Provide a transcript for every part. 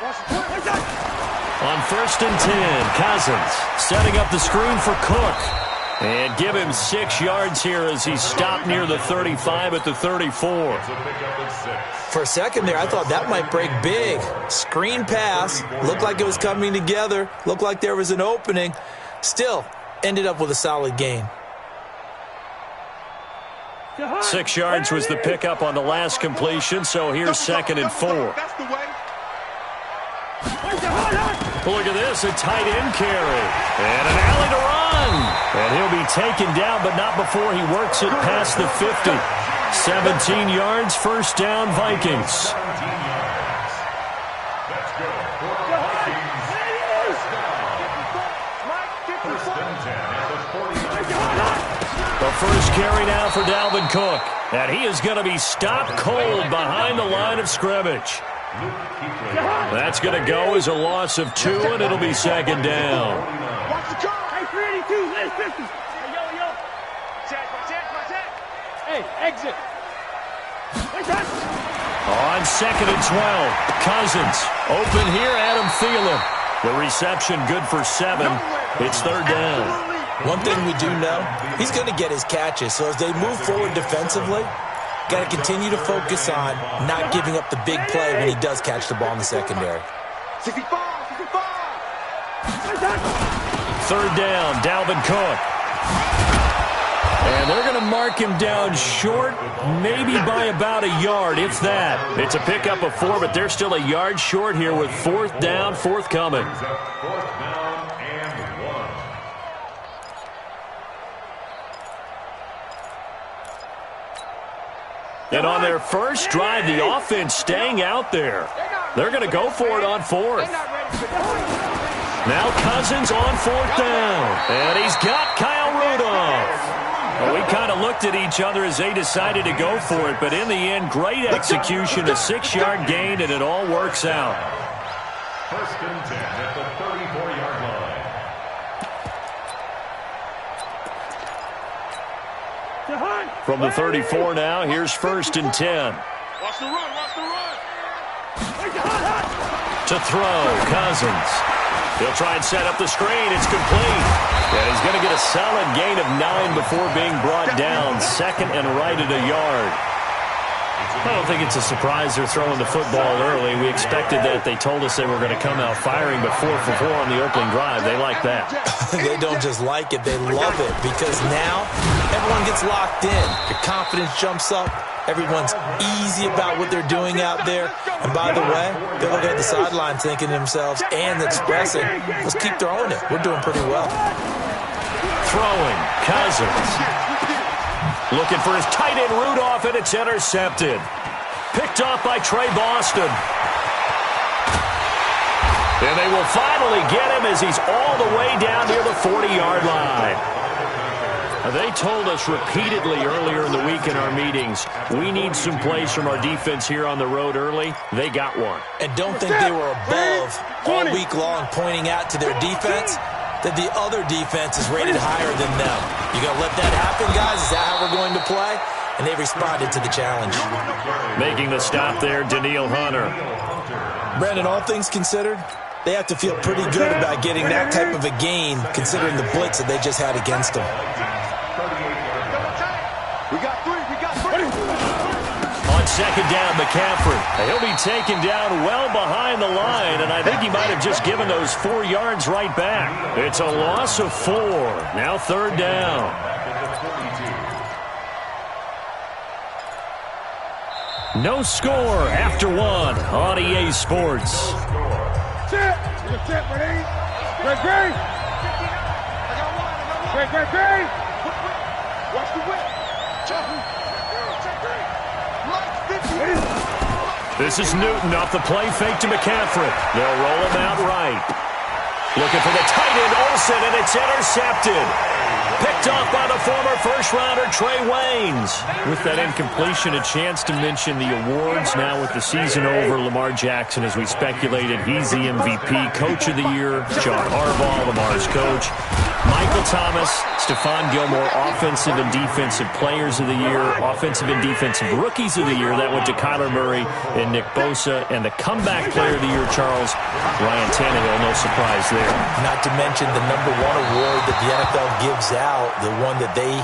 On 1st and 10, Cousins setting up the screen for Cook. And give him 6 yards here as he stopped near the 35 at the 34. For a second there, I thought that might break big. Screen pass. Looked like it was coming together. Looked like there was an opening. Still, ended up with a solid gain. 6 yards was the pickup on the last completion, so here's 2nd and 4. Look at this, a tight end carry. And an alley to run. And he'll be taken down, but not before he works it past the 50. 17 yards, 1st down, Vikings. The first carry now for Dalvin Cook. And he is going to be stopped cold behind the line of scrimmage. That's going to go as a loss of 2, and it'll be 2nd down. Watch the car. Hey, 382, late 50. Hey, yo. Check. Hey, exit. On 2nd and 12, Cousins. Open here, Adam Thielen. The reception good for 7. It's 3rd down. One thing we do know, he's going to get his catches. So as they move forward defensively, got to continue to focus on not giving up the big play when he does catch the ball in the secondary. 65. 3rd down, Dalvin Cook. And they're going to mark him down short, maybe by about a yard, if that. It's a pickup of 4, but they're still a yard short here with 4th down, forthcoming. And on their first drive, the offense staying out there. They're going to go for it on 4th. Now Cousins on 4th down. And he's got Kyle Rudolph. Well, we kind of looked at each other as they decided to go for it. But in the end, great execution, a 6-yard gain, and it all works out. 1st and 10 at the 34-yard line. From the 34 now, here's 1st and 10. Watch the run. To throw, Cousins. He'll try and set up the screen. It's complete. And he's going to get a solid gain of 9 before being brought down. 2nd and right at a yard. I don't think it's a surprise they're throwing the football early. We expected that. They told us they were going to come out firing, but 4 for 4 on the opening drive. They like that. They don't just like it, they love it, because now everyone gets locked in. Your confidence jumps up. Everyone's easy about what they're doing out there. And by the way, they're looking at the sideline thinking to themselves and expressing, let's keep throwing it. We're doing pretty well. Throwing, Cousins. Looking for his tight end Rudolph, and it's intercepted. Picked off by Trey Boston. And they will finally get him as he's all the way down near the 40-yard line. They told us repeatedly earlier in the week in our meetings, we need some plays from our defense here on the road early. They got one. And don't think they were above all week long pointing out to their defense that the other defense is rated higher than them. You going to let that happen, guys? Is that how we're going to play? And they responded to the challenge. Making the stop there, Daniil Hunter. Brandon, all things considered, they have to feel pretty good about getting that type of a gain considering the blitz that they just had against them. We got 3. On 2nd down, McCaffrey. He'll be taken down well behind the line, and I think he might have just given those 4 yards right back. It's a loss of 4. Now 3rd down. No score after 1 on EA Sports. Check, ready? Great. Watch the whip. This is Newton off the play fake to McCaffrey. They'll roll him out right. Looking for the tight end, Olsen, and it's intercepted. Picked Picked off by the former first-rounder Trey Waynes. With that incompletion, a chance to mention the awards. Now with the season over, Lamar Jackson, as we speculated, he's the MVP, Coach of the Year. John Harbaugh, Lamar's coach. Michael Thomas, Stephon Gilmore, Offensive and Defensive Players of the Year, Offensive and Defensive Rookies of the Year. That went to Kyler Murray and Nick Bosa. And the Comeback Player of the Year, Charles, Ryan Tannehill, no surprise there. Not to mention the #1 award that the NFL gives out, the one that they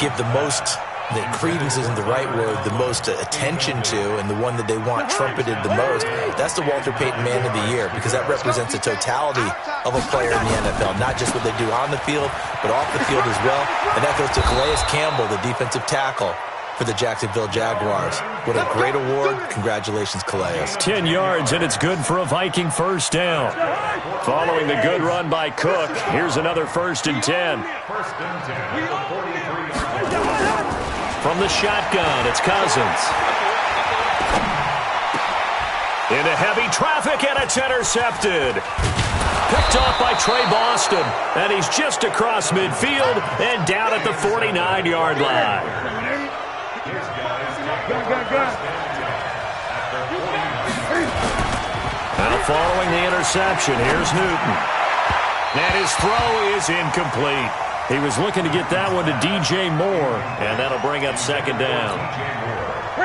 give the most, the credence isn't the right word, the most attention to, and the one that they want trumpeted the most, that's the Walter Payton Man of the Year, because that represents the totality of a player in the NFL, not just what they do on the field, but off the field as well. And that goes to Calais Campbell, the defensive tackle for the Jacksonville Jaguars. What a great award. Congratulations, Calais. 10 yards, and it's good for a Viking first down. Following the good run by Cook, here's another 1st and 10. From the shotgun, it's Cousins. Into heavy traffic, and it's intercepted. Picked off by Trey Boston, and he's just across midfield and down at the 49-yard line. Now following the interception, here's Newton. And his throw is incomplete. He was looking to get that one to DJ Moore, and that'll bring up 2nd down.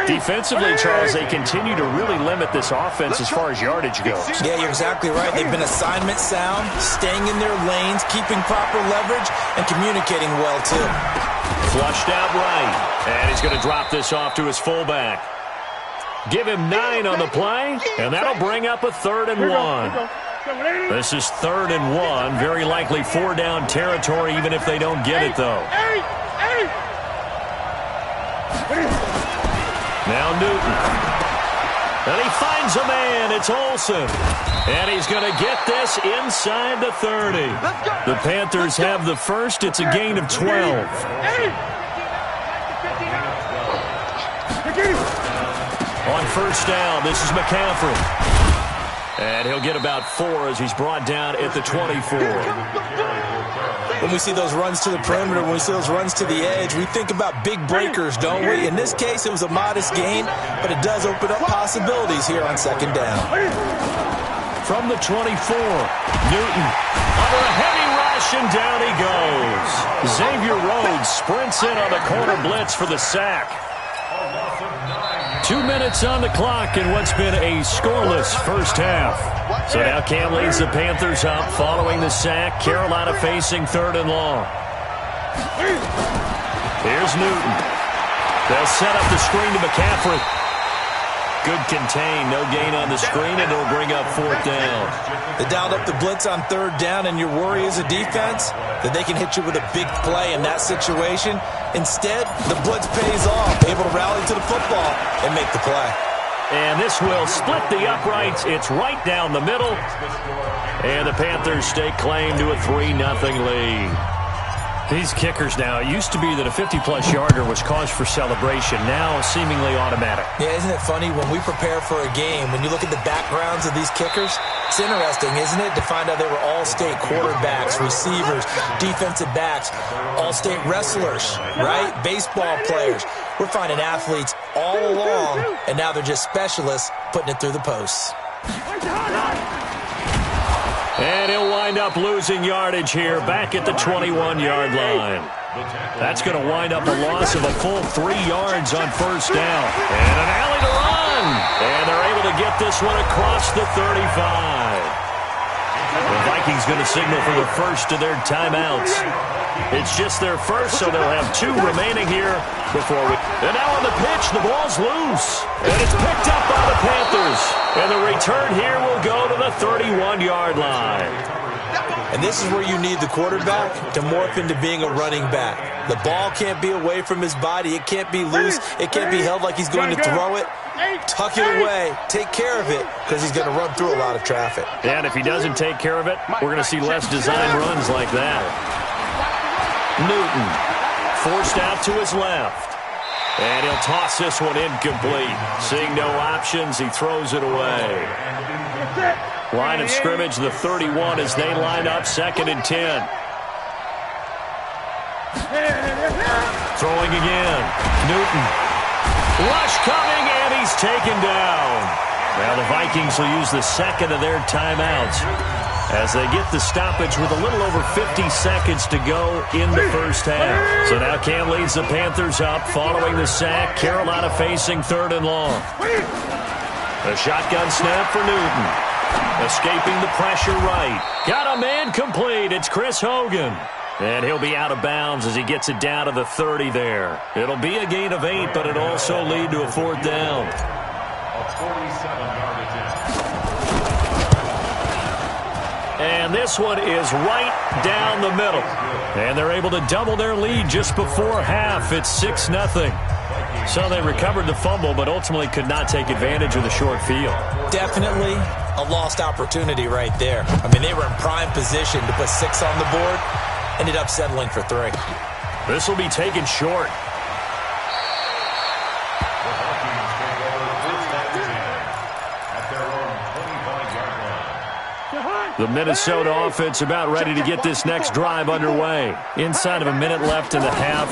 Defensively, Charles, they continue to really limit this offense as far as yardage goes. Yeah, you're exactly right. They've been assignment sound, staying in their lanes, keeping proper leverage, and communicating well, too. Flushed out right, and he's going to drop this off to his fullback. Give him 9 on the play, and that'll bring up a 3rd and 1. This is 3rd and 1. Very likely 4-down territory, even if they don't get it, though. Now Newton. And he finds a man. It's Olsen. And he's going to get this inside the 30. The Panthers have the first. It's a gain of 12. On 1st down, this is McCaffrey. And he'll get about 4 as he's brought down at the 24. When we see those runs to the perimeter, when we see those runs to the edge, we think about big breakers, don't we? In this case, it was a modest gain, but it does open up possibilities here on 2nd down. From the 24, Newton under a heavy rush, and down he goes. Xavier Rhodes sprints in on the corner blitz for the sack. 2 minutes on the clock in what's been a scoreless first half. So now Cam leads the Panthers up following the sack. Carolina facing 3rd and long. Here's Newton. They'll set up the screen to McCaffrey. Good contain, no gain on the screen, and it'll bring up 4th down. They dialed up the blitz on 3rd down, and your worry as a defense that they can hit you with a big play in that situation. Instead, the blitz pays off, able to rally to the football and make the play. And this will split the uprights. It's right down the middle. And the Panthers stake claim to a 3-0 lead. These kickers now, it used to be that a 50-plus yarder was cause for celebration. Now seemingly automatic. Yeah, isn't it funny? When we prepare for a game, when you look at the backgrounds of these kickers, it's interesting, isn't it, to find out they were all-state quarterbacks, receivers, defensive backs, all-state wrestlers, right? Baseball players. We're finding athletes all along, and now they're just specialists putting it through the posts. And he'll wind up losing yardage here back at the 21-yard line. That's going to wind up a loss of a full 3 yards on 1st down. And an alley to run. And they're able to get this one across the 35. The Vikings going to signal for the first of their timeouts. It's just their first, so they'll have 2 remaining here before we... And now on the pitch, the ball's loose. And it's picked up by the Panthers. And the return here will go to the 31-yard line. And this is where you need the quarterback to morph into being a running back. The ball can't be away from his body. It can't be loose. It can't be held like he's going to throw it. Tuck it away. Take care of it, because he's going to run through a lot of traffic. And if he doesn't take care of it, we're going to see less design runs like that. Newton forced out to his left. And he'll toss this one incomplete. Seeing no options, he throws it away. Line of scrimmage, the 31 as they line up 2nd and 10. Throwing again. Newton. Rush coming, and he's taken down. Now the Vikings will use the second of their timeouts as they get the stoppage with a little over 50 seconds to go in the first half. So now Cam leads the Panthers up following the sack. Carolina facing 3rd and long. A shotgun snap for Newton. Escaping the pressure right. Got a man complete. It's Chris Hogan. And he'll be out of bounds as he gets it down to the 30 there. It'll be a gain of 8, but it'll also lead to a 4th down. A 47-yard attempt. And this one is right down the middle. And they're able to double their lead just before half. It's 6-0. So they recovered the fumble, but ultimately could not take advantage of the short field. Definitely a lost opportunity right there. I mean, they were in prime position to put 6 on the board. Ended up settling for 3. This will be taken short. The Vikings take over first and 10 at their own 25-yard line. The Minnesota offense about ready to get this next drive underway. Inside of a minute left in the half.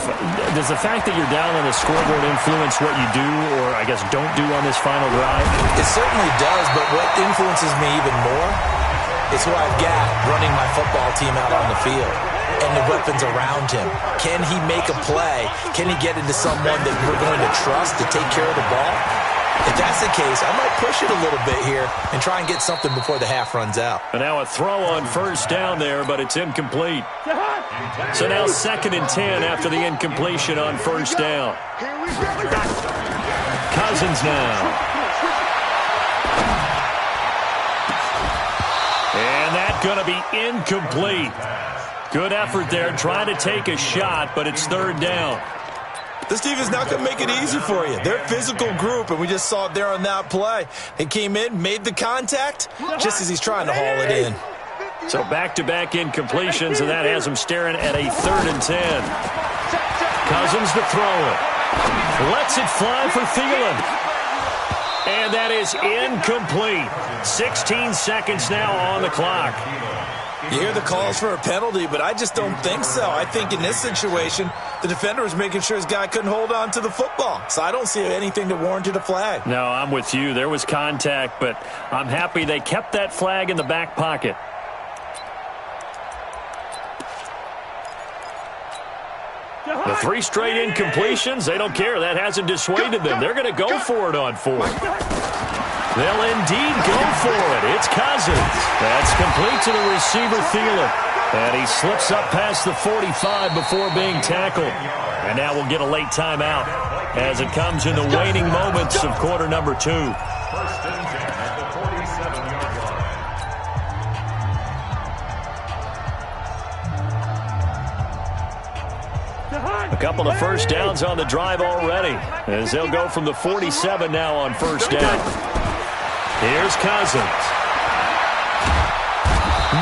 Does the fact that you're down on the scoreboard influence what you do, or I guess don't do on this final drive? It certainly does, but what influences me even more is who I've got running my football team out on the field and the weapons around him. Can he make a play? Can he get into someone that we're going to trust to take care of the ball? If that's the case, I might push it a little bit here and try and get something before the half runs out. And now a throw on first down there, but it's incomplete. So now 2nd and 10 after the incompletion on first down. Cousins now. And that's going to be incomplete. Good effort there, trying to take a shot, but it's 3rd down. This team is not going to make it easy for you. They're a physical group, and we just saw it there on that play. He came in, made the contact, just as he's trying to haul it in. So back-to-back incompletions, and that has him staring at a 3rd and 10. Cousins to throw it. Lets it fly for Thielen. And that is incomplete. 16 seconds now on the clock. You hear the calls for a penalty, but I just don't think so. I think in this situation, the defender was making sure his guy couldn't hold on to the football. So I don't see anything that warranted a flag. No, I'm with you. There was contact, but I'm happy they kept that flag in the back pocket. The 3 straight incompletions, they don't care. That hasn't dissuaded them. They're going to go for it on 4th. They'll indeed go for it. It's Cousins. That's complete to the receiver, Thielen. And he slips up past the 45 before being tackled. And now we'll get a late timeout as it comes in the waning moments of quarter number 2. 1st and 10 at the 47-yard line. A couple of first downs on the drive already, as they'll go from the 47 now on first down. Here's Cousins.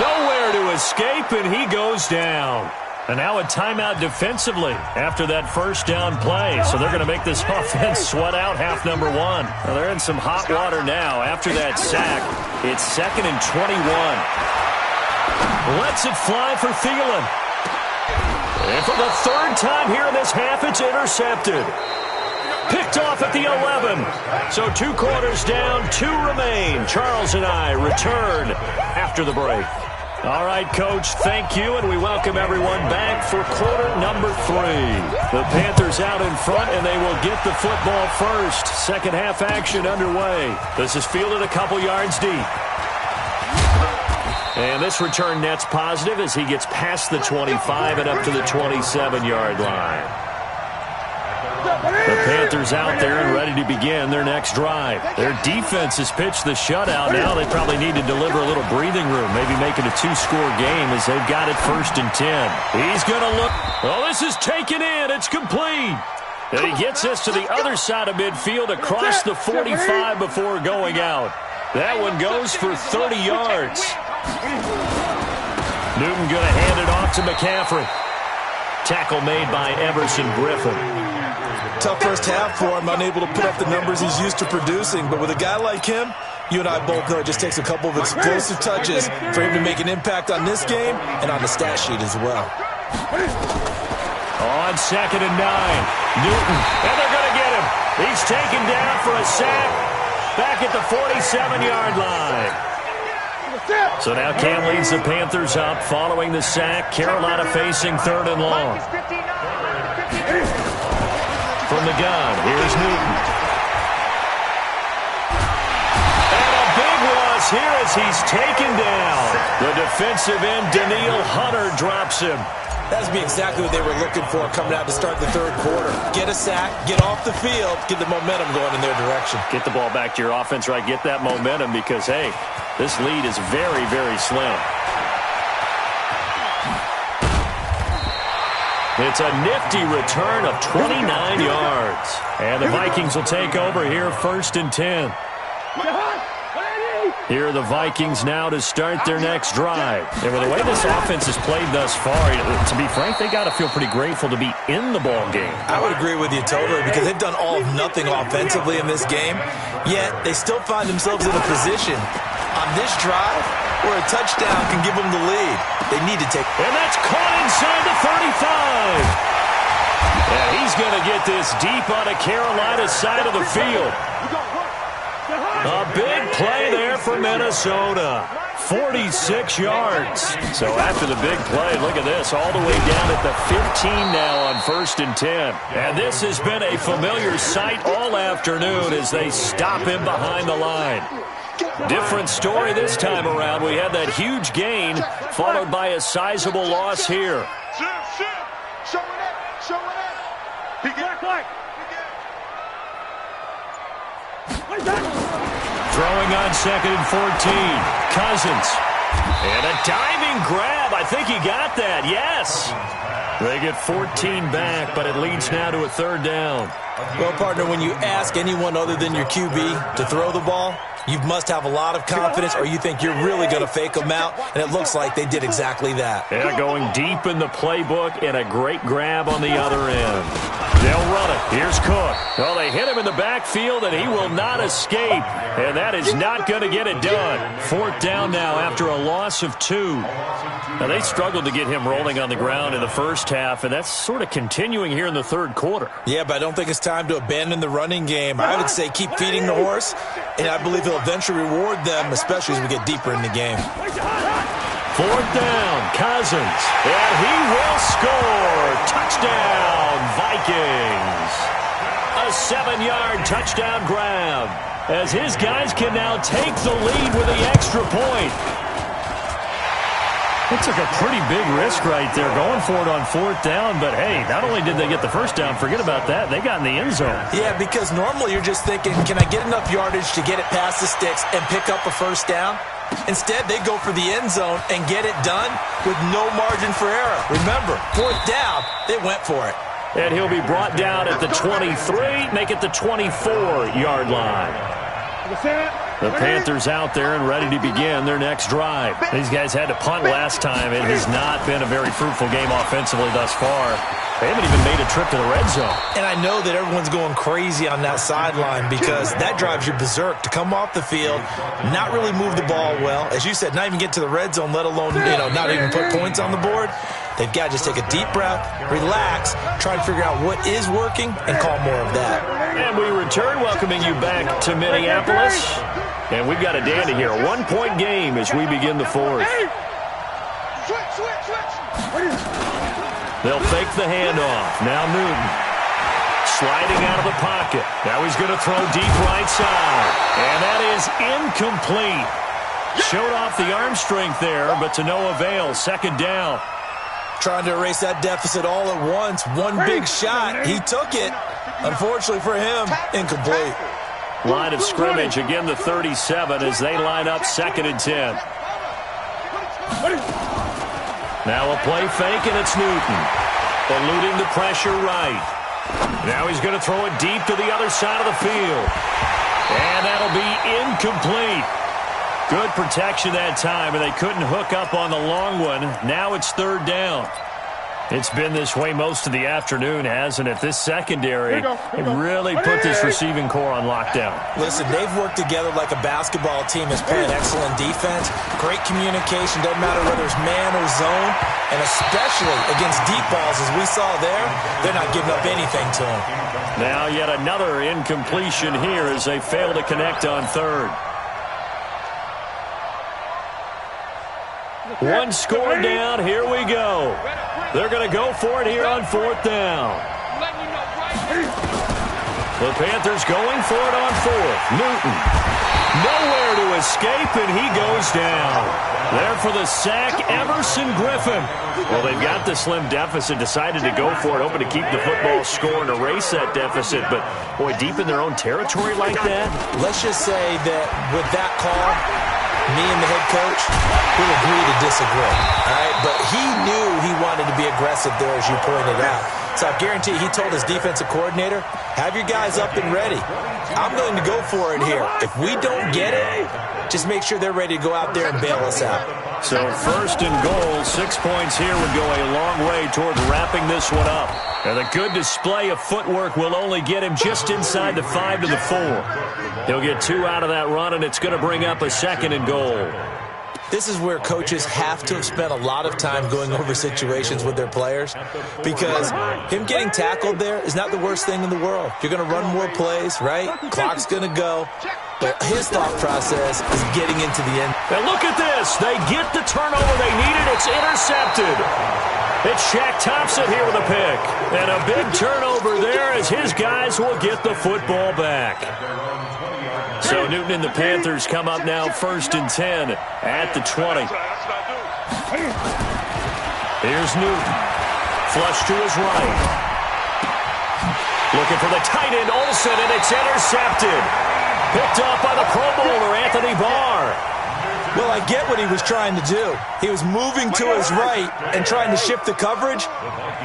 Nowhere to escape, and he goes down. And now a timeout defensively after that first down play. So they're going to make this offense sweat out half number 1. Well, they're in some hot water now after that sack. It's 2nd and 21. Lets it fly for Thielen. And for the 3rd time here in this half, it's intercepted. Picked off at the 11. So 2 quarters down, 2 remain. Charles and I return after the break. All right, Coach, thank you, and we welcome everyone back for quarter number 3. The Panthers out in front, and they will get the football first. Second half action underway. This is fielded a couple yards deep. And this return net's positive as he gets past the 25 and up to the 27-yard line. The Panthers out there and ready to begin their next drive. Their defense has pitched the shutout. Now they probably need to deliver a little breathing room, maybe make it a 2-score game as they've got it 1st and 10. He's going to look. Oh, this is taken in. It's complete. And he gets this to the other side of midfield across the 45 before going out. That one goes for 30 yards. Newton going to hand it off to McCaffrey. Tackle made by Everson Griffin. Tough first half for him, unable to put up the numbers he's used to producing. But with a guy like him, you and I both know it just takes a couple of explosive touches for him to make an impact on this game and on the stat sheet as well. On 2nd and 9. Newton, and they're going to get him. He's taken down for a sack back at the 47-yard line. So now Cam leads the Panthers up following the sack. Carolina facing 3rd and long. From the gun, here's Newton. And a big loss here as he's taken down. The defensive end, Daniil Hunter, drops him. That's be exactly what they were looking for coming out to start the 3rd quarter. Get a sack, get off the field, get the momentum going in their direction. Get the ball back to your offense, right? Get that momentum because, hey, this lead is very, very slim. It's a nifty return of 29 yards. And the Vikings will take over here 1st and 10. Here are the Vikings now to start their next drive. And with the way this offense has played thus far, to be frank, they got to feel pretty grateful to be in the ball game. I would agree with you totally because they've done all of nothing offensively in this game, yet they still find themselves in a position on this drive where a touchdown can give them the lead. They need to take. And that's caught inside the 35. And he's going to get this deep on the Carolina side of the field. A big play there for Minnesota. 46 yards. So after the big play, look at this, all the way down at the 15 now on 1st and 10. And this has been a familiar sight all afternoon as they stop him behind the line. Different story this time around. We had that huge gain followed by a sizable loss here. Throwing on 2nd and 14. Cousins. And a diving grab. I think he got that. Yes. They get 14 back, but it leads now to a 3rd down. Well, partner, when you ask anyone other than your QB to throw the ball, you must have a lot of confidence or you think you're really going to fake them out, and it looks like they did exactly that. Yeah, going deep in the playbook and a great grab on the other end. They'll run it. Here's Cook. Well, they hit him in the backfield, and he will not escape. And that is not going to get it done. 4th down now after a loss of 2. Now, they struggled to get him rolling on the ground in the first half, and that's sort of continuing here in the 3rd quarter. Yeah, but I don't think it's time to abandon the running game. I would say keep feeding the horse, and I believe he'll eventually reward them, especially as we get deeper in the game. 4th down, Cousins, and he will score. Touchdown, Vikings. A 7-yard touchdown grab as his guys can now take the lead with the extra point. It took a pretty big risk right there going for it on 4th down, but hey, not only did they get the first down, forget about that, they got in the end zone. Yeah, because normally you're just thinking, can I get enough yardage to get it past the sticks and pick up a first down? Instead, they go for the end zone and get it done with no margin for error. Remember, 4th down, they went for it. And he'll be brought down at the 23, make it the 24-yard line. The Panthers out there and ready to begin their next drive. These guys had to punt last time. It has not been a very fruitful game offensively thus far. They haven't even made a trip to the red zone. And I know that everyone's going crazy on that sideline because that drives you berserk to come off the field, not really move the ball well. As you said, not even get to the red zone, let alone, not even put points on the board. They've got to just take a deep breath, relax, try to figure out what is working, and call more of that. And we return, welcoming you back to Minneapolis. And we've got a dandy here. A 1-point game as we begin the 4th. They'll fake the handoff. Now Newton. Sliding out of the pocket. Now he's going to throw deep right side. And that is incomplete. Showed off the arm strength there, but to no avail. 2nd down. Trying to erase that deficit all at once. One big shot. He took it. Unfortunately for him, incomplete. Line of scrimmage, again the 37 as they line up 2nd and 10. Now a play fake, and it's Newton. Eluding the pressure right. Now he's going to throw it deep to the other side of the field. And that'll be incomplete. Good protection that time, and they couldn't hook up on the long one. Now it's 3rd down. It's been this way most of the afternoon, hasn't it? This secondary really put this receiving core on lockdown. Listen, they've worked together like a basketball team that's playing excellent defense. Great communication, doesn't matter whether it's man or zone. And especially against deep balls, as we saw there, they're not giving up anything to them. Now yet another incompletion here as they fail to connect on third. One score down, here we go. They're going to go for it here on fourth down. The Panthers going for it on fourth. Newton, nowhere to escape, and he goes down. There for the sack, Everson Griffin. Well, they've got the slim deficit, decided to go for it, hoping to keep the football score and erase that deficit. But, boy, deep in their own territory like that. Let's just say that with that call, me and the head coach will agree to disagree, all right? But he knew he wanted to be aggressive there, as you pointed out. So I guarantee he told his defensive coordinator, have your guys up and ready. I'm going to go for it here. If we don't get it, just make sure they're ready to go out there and bail us out. So first and goal, 6 points here would go a long way toward wrapping this one up. And a good display of footwork will only get him just inside the 5 to the 4. He'll get 2 out of that run, and it's going to bring up a second and goal. This is where coaches have to have spent a lot of time going over situations with their players, because him getting tackled there is not the worst thing in the world. You're going to run more plays, right? Clock's going to go. But his thought process is getting into the end. Now look at this. They get the turnover they needed. It's intercepted. It's Shaq Thompson here with a pick. And a big turnover there as his guys will get the football back. So Newton and the Panthers come up now first and 10 at the 20. Here's Newton. Flush to his right. Looking for the tight end, Olsen, and it's intercepted. Picked up by the Pro Bowler, Anthony Barr. Well, I get what he was trying to do. He was moving to his right and trying to shift the coverage,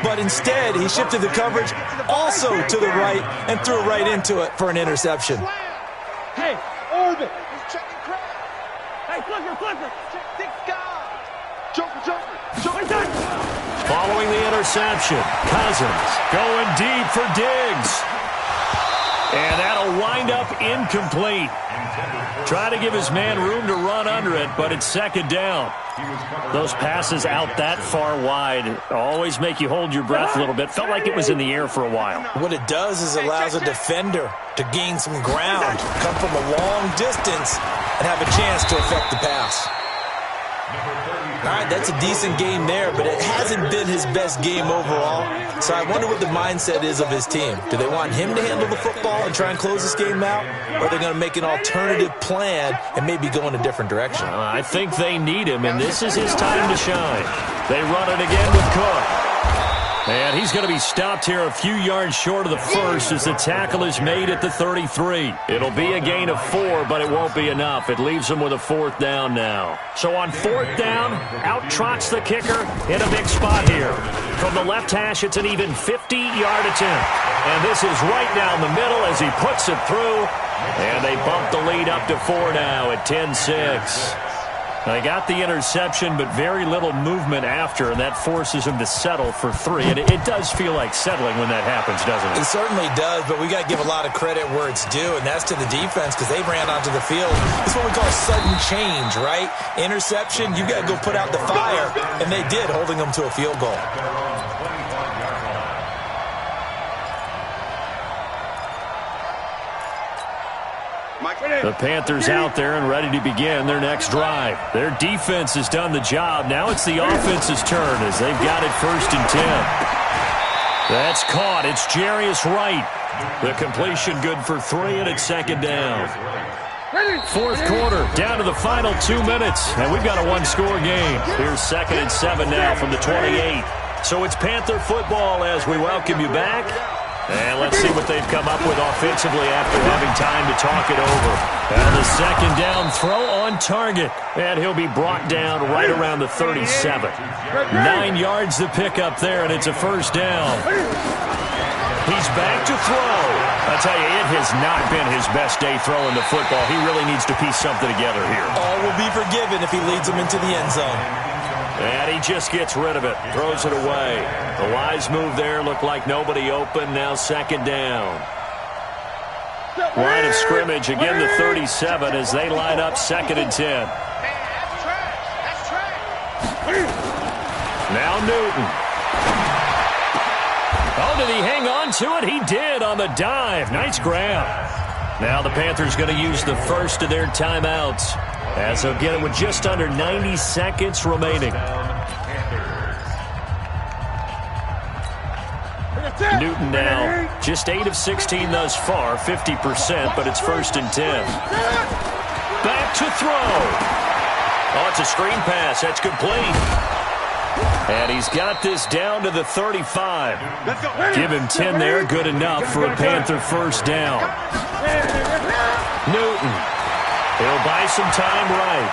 but instead he shifted the coverage also to the right and threw right into it for an interception. Hey, orbit. Hey, flicker. Joker. Following the interception, Cousins going deep for Diggs. And that'll wind up incomplete. Try to give his man room to run under it, but it's second down. Those passes out that far wide always make you hold your breath a little bit. Felt like it was in the air for a while. What it does is allows a defender to gain some ground, come from a long distance, and have a chance to affect the pass. All right, that's a decent game there, but it hasn't been his best game overall. So I wonder what the mindset is of his team. Do they want him to handle the football and try and close this game out? Or are they going to make an alternative plan and maybe go in a different direction? I think they need him, and this is his time to shine. They run it again with Cook. And he's going to be stopped here a few yards short of the first as the tackle is made at the 33. It'll be a gain of 4, but it won't be enough. It leaves him with a fourth down now. So on fourth down, out trots the kicker in a big spot here. From the left hash, it's an even 50-yard attempt. And this is right down the middle as he puts it through. And they bump the lead up to 4 now at 10-6. They got the interception, but very little movement after, and that forces him to settle for 3. And it does feel like settling when that happens, doesn't it? It certainly does, but we got to give a lot of credit where it's due, and that's to the defense because they ran onto the field. It's what we call sudden change, right? Interception, you got to go put out the fire, and they did, holding them to a field goal. The Panthers out there and ready to begin their next drive. Their defense has done the job. Now it's the offense's turn as they've got it first and 10. That's caught. It's Jarius Wright. The completion good for 3, and it's second down. Fourth quarter, down to the final 2 minutes, and we've got a one-score game. Here's second and 7 now from the 28. So it's Panther football as we welcome you back. And let's see what they've come up with offensively after having time to talk it over. And the second down throw on target. And he'll be brought down right around the 37. 9 yards to pick up there, and it's a first down. He's back to throw. I tell you, it has not been his best day throwing the football. He really needs to piece something together here. All will be forgiven if he leads them into the end zone. And he just gets rid of it, throws it away. The wise move there, looked like nobody open, now second down. Line of scrimmage, again the 37 as they line up 2nd and 10. Now Newton. Oh, did he hang on to it? He did on the dive. Nice grab. Now the Panthers going to use the first of their timeouts as they'll get it with just under 90 seconds remaining. Newton now just 8 of 16 thus far, 50%, but it's 1st and 10. Back to throw. Oh, it's a screen pass. That's complete. And he's got this down to the 35. Give him 10 there. Good enough for a Panther first down. Newton. He'll buy some time right.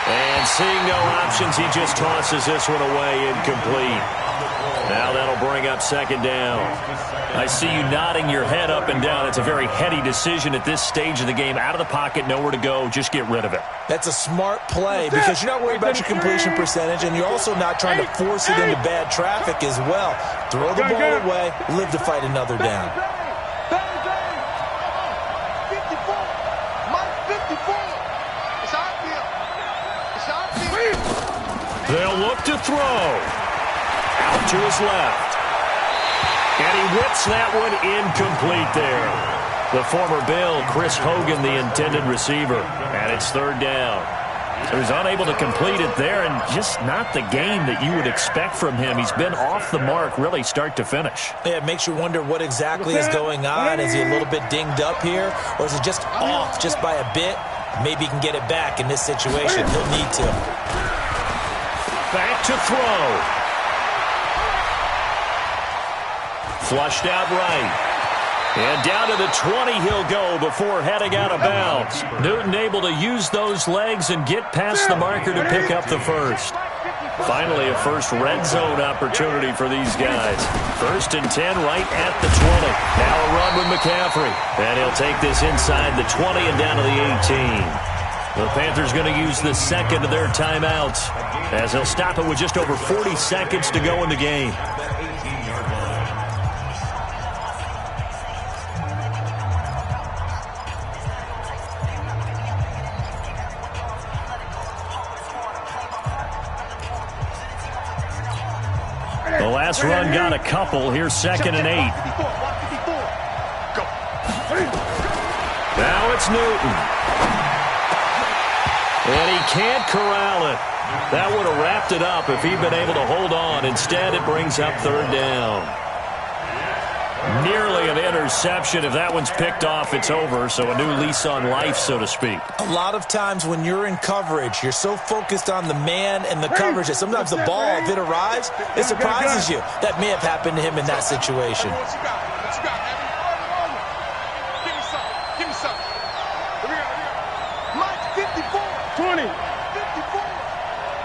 And seeing no options, he just tosses this one away, incomplete. Now that'll bring up 2nd down. I see you nodding your head up and down. It's a very heady decision at this stage of the game. Out of the pocket, nowhere to go. Just get rid of it. That's a smart play because you're not worried about your completion percentage, and you're also not trying to force it into bad traffic as well. Throw the ball away, live to fight another down. They'll look to throw. Out to his left. And he whips that one incomplete there. The former Bill, Chris Hogan, the intended receiver. And it's 3rd down. So he's unable to complete it there, and just not the game that you would expect from him. He's been off the mark really start to finish. Yeah, it makes you wonder what exactly is going on. Is he a little bit dinged up here, or is it just off just by a bit? Maybe he can get it back in this situation. He'll need to. Back to throw. Flushed out right. And down to the 20 he'll go before heading out of bounds. Newton able to use those legs and get past the marker to pick up the first. Finally, a first red zone opportunity for these guys. 1st and 10 right at the 20. Now a run with McCaffrey. And he'll take this inside the 20 and down to the 18. The Panthers going to use the 2nd of their timeouts as they'll stop it with just over 40 seconds to go in the game. The last run got a couple. Here's 2nd and 8. Now it's Newton. And he can't corral it. That would have wrapped it up if he'd been able to hold on. Instead, it brings up 3rd down. Nearly an interception. If that one's picked off, it's over. So a new lease on life, so to speak. A lot of times when you're in coverage, you're so focused on the man and the coverage that sometimes the ball, if it arrives, it surprises you. That may have happened to him in that situation. Give me some. 20. 54.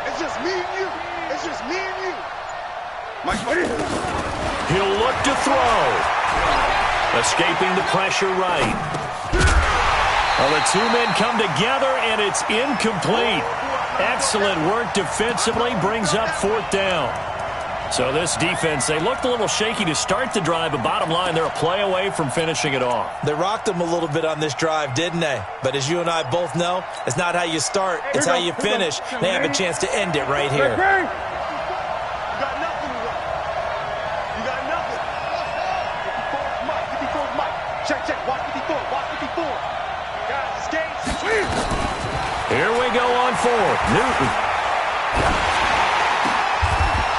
It's just me and you. He'll look to throw. Escaping the pressure right. Well, the two men come together, and it's incomplete. Excellent work defensively. Brings up 4th down. So this defense, they looked a little shaky to start the drive, but bottom line, they're a play away from finishing it off. They rocked them a little bit on this drive, didn't they? But as you and I both know, it's not how you start, it's how you finish. They have a chance to end it right here. Here we go on 4th. Newton.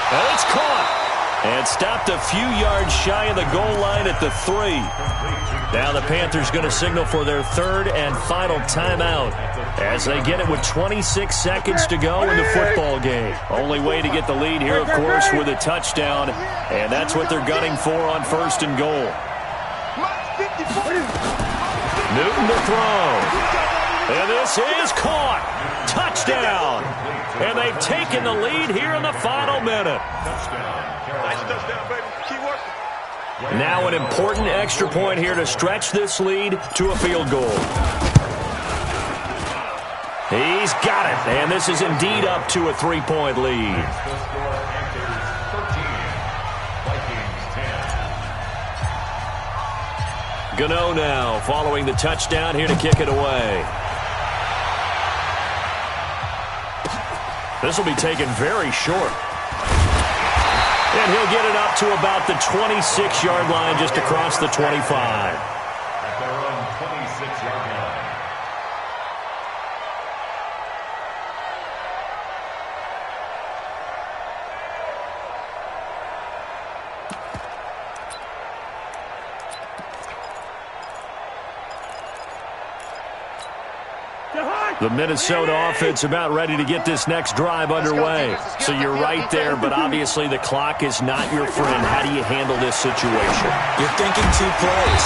And it's caught. And stopped a few yards shy of the goal line at the 3. Now the Panthers going to signal for their 3rd and final timeout as they get it with 26 seconds to go in the football game. Only way to get the lead here, of course, with a touchdown. And that's what they're gunning for on 1st and goal. Newton to throw. And this is caught. Touchdown. And they've taken the lead here in the final minute. Nice touchdown, baby. Keep working. Now an important extra point here to stretch this lead to a field goal. He he's got it. And this is indeed up to a 3-point lead. The score, Panthers 13, Vikings 10. Gano now following the touchdown here to kick it away. This will be taken very short. And he'll get it up to about the 26-yard line, just across the 25. At their own 26-yard line. The Minnesota offense about ready to get this next drive underway. So you're right there, but obviously the clock is not your friend. How do you handle this situation? You're thinking 2 plays.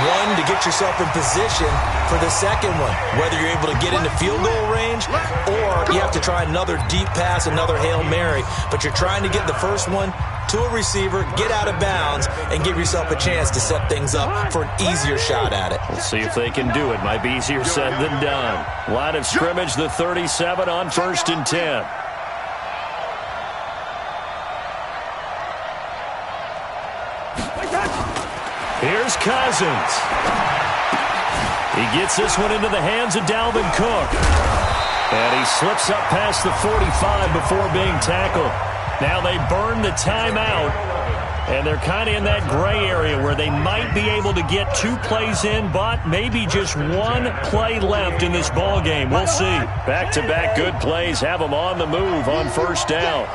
One, to get yourself in position for the second one, whether you're able to get into field goal range or you have to try another deep pass, another Hail Mary. But you're trying to get the first one to a receiver, get out of bounds, and give yourself a chance to set things up for an easier shot at it. We'll see if they can do it. Might be easier said than done. Line of scrimmage, the 37 on 1st and 10. Here's Cousins. He gets this one into the hands of Dalvin Cook. And he slips up past the 45 before being tackled. Now they burn the timeout, and they're kind of in that gray area where they might be able to get 2 plays in, but maybe just 1 play left in this ball game. We'll see. Back-to-back good plays have them on the move on 1st down.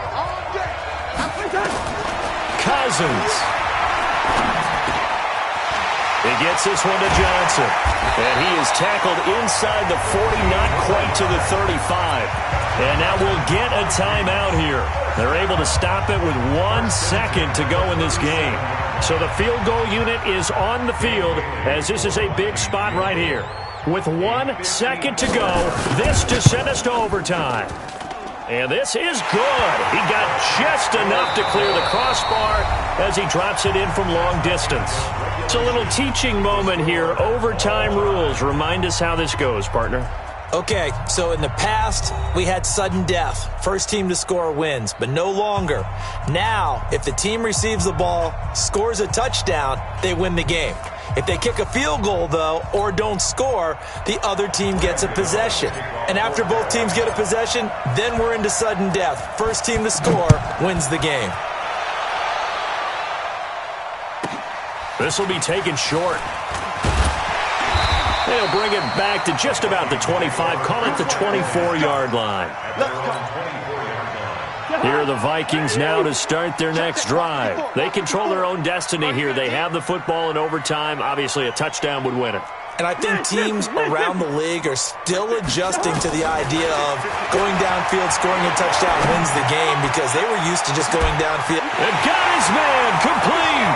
Cousins. He gets this one to Johnson. And he is tackled inside the 40, not quite to the 35. And now we'll get a timeout here. They're able to stop it with 1 second to go in this game. So the field goal unit is on the field as this is a big spot right here. With 1 second to go, this to send us to overtime. And this is good. He got just enough to clear the crossbar as he drops it in from long distance. It's a little teaching moment here. Overtime rules. Remind us how this goes, partner. Okay, so in the past, we had sudden death. First team to score wins, but no longer. Now, if the team receives the ball, scores a touchdown, they win the game. If they kick a field goal, though, or don't score, the other team gets a possession. And after both teams get a possession, then we're into sudden death. First team to score wins the game. This will be taken short. They'll bring it back to just about the 25. Call it the 24-yard line. Here are the Vikings now to start their next drive. They control their own destiny here. They have the football in overtime. Obviously, a touchdown would win it. And I think teams around the league are still adjusting to the idea of going downfield, scoring a touchdown wins the game because they were used to just going downfield. And got his man complete.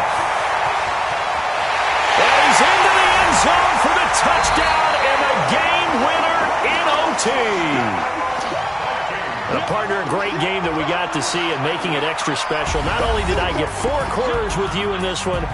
And he's into the end zone for the touchdown and the game winner in OT. A partner, a great game that we got to see and making it extra special. Not only did I get 4 quarters with you in this one,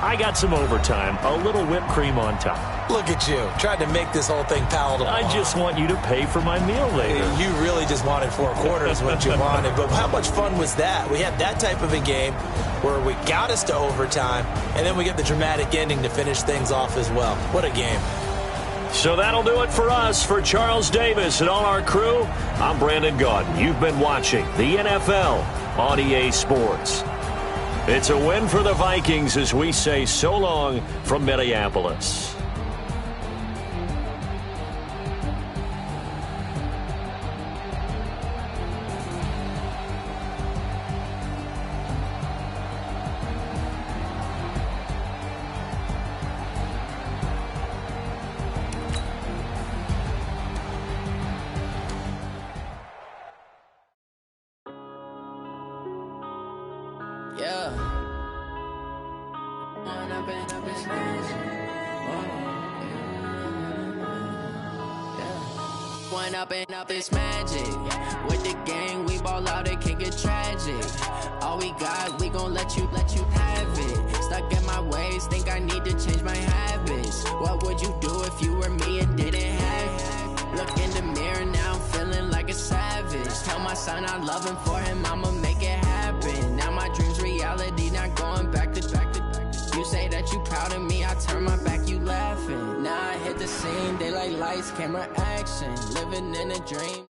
I got some overtime, a little whipped cream on top. Look at you, tried to make this whole thing palatable. I just want you to pay for my meal later. You really just wanted 4 quarters, what you wanted. But how much fun was that? We had that type of a game where we got us to overtime, and then we get the dramatic ending to finish things off as well. What a game. So that'll do it for us. For Charles Davis and all our crew, I'm Brandon Gaudin. You've been watching the NFL on EA Sports. It's a win for the Vikings as we say so long from Minneapolis. Up this magic with the gang, we ball out, it can get tragic. All we got, we gon' let you have it. Stuck in my ways, think I need to change my habits. What would you do if you were me and didn't have? Look in the mirror, now I'm feeling like a savage. Tell my son I love him, for him I'ma make it happen. Now my dream's reality, not going back to back to back. You say that you proud of me, I turn my back, you laughing. Now I hit the scene, they like lights, camera, action. Living in a dream.